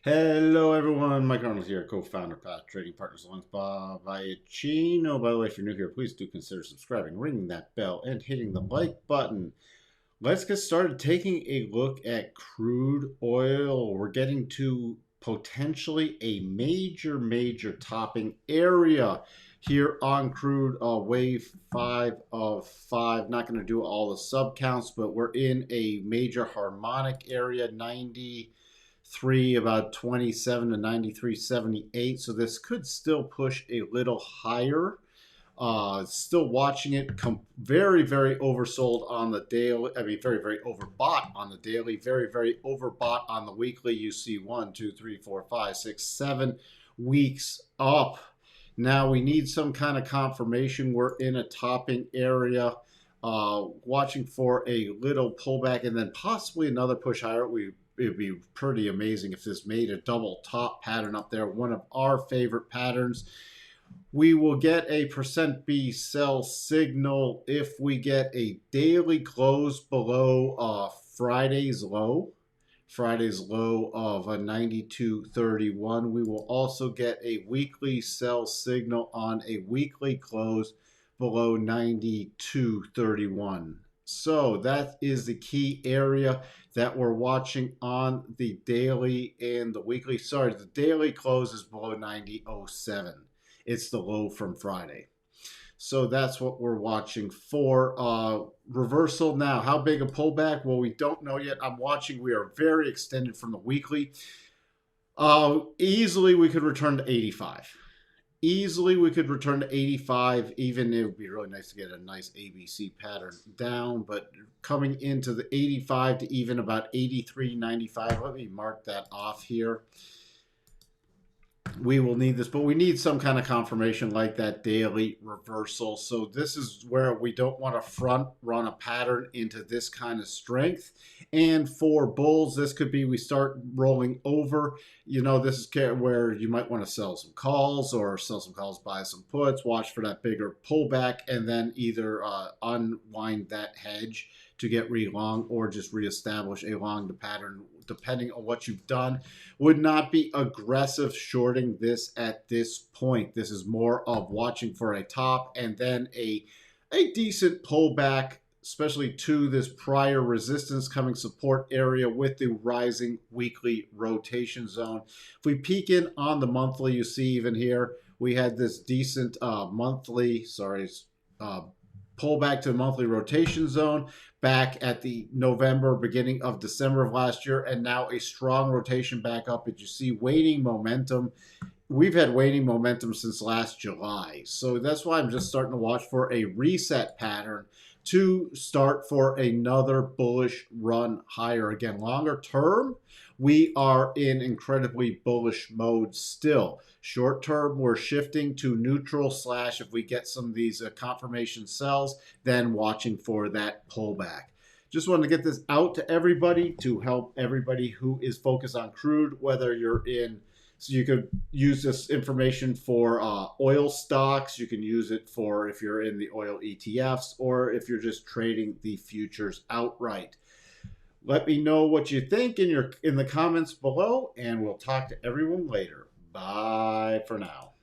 Hello everyone, Mike Arnold here, co-founder, Path Trading Partners, along with Bob Iacchino. By the way, if you're new here, please do consider subscribing, ringing that bell, and hitting the like button. Let's get started taking a look at crude oil. We're getting to potentially a major topping area here on crude, wave 5 of 5. Not going to do all the sub counts, but we're in a major harmonic area, 93 about 27 to 93.78, so this could still push a little higher. Still watching it, very oversold on the daily. I mean, very overbought on the daily, very overbought on the weekly. You see 1 2 3 4 5 6 7 weeks up. Now we need some kind of confirmation we're in a topping area. Watching for a little pullback and then possibly another push higher. It would be pretty amazing if this made a double top pattern up there, one of our favorite patterns. We will get a %B sell signal if we get a daily close below Friday's low. Friday's low of a 92.31. We will also get a weekly sell signal on a weekly close below 92.31. So that is the key area that we're watching on the daily and the weekly. Sorry, the daily close is below 90.07. It's the low from Friday. So that's what we're watching for. Reversal now. How big a pullback? Well, we don't know yet. I'm watching. We are very extended from the weekly. Easily we could return to 85. Easily we could return to 85. Even it would be really nice to get a nice ABC pattern down, but coming into the 85 to even about 83.95. Let me mark that off here. We will need this, but we need some kind of confirmation like that daily reversal. So this is where we don't want to front run a pattern into this kind of strength. And for bulls, this could be we start rolling over. You know, this is where you might want to sell some calls or sell some calls, buy some puts, watch for that bigger pullback, and then either unwind that hedge to get re-long or just reestablish a long pattern depending on what you've done. Would not be aggressive shorting this at this point. This is more of watching for a top and then a decent pullback, especially to this prior resistance coming support area with the rising weekly rotation zone. If we peek in on the monthly, you see even here, we had this decent monthly, pullback to the monthly rotation zone back at the November, beginning of December of last year, and now a strong rotation back up. As you see, waning momentum. We've had waning momentum since last July. So that's why I'm just starting to watch for a reset pattern to start for another bullish run higher. Again, longer term, we are in incredibly bullish mode still. Short term, we're shifting to neutral / if we get some of these confirmation sells, then watching for that pullback. Just wanted to get this out to everybody to help everybody who is focused on crude, whether you're in. So you could use this information for oil stocks. You can use it for if you're in the oil ETFs or if you're just trading the futures outright. Let me know what you think in the comments below, and we'll talk to everyone later. Bye for now.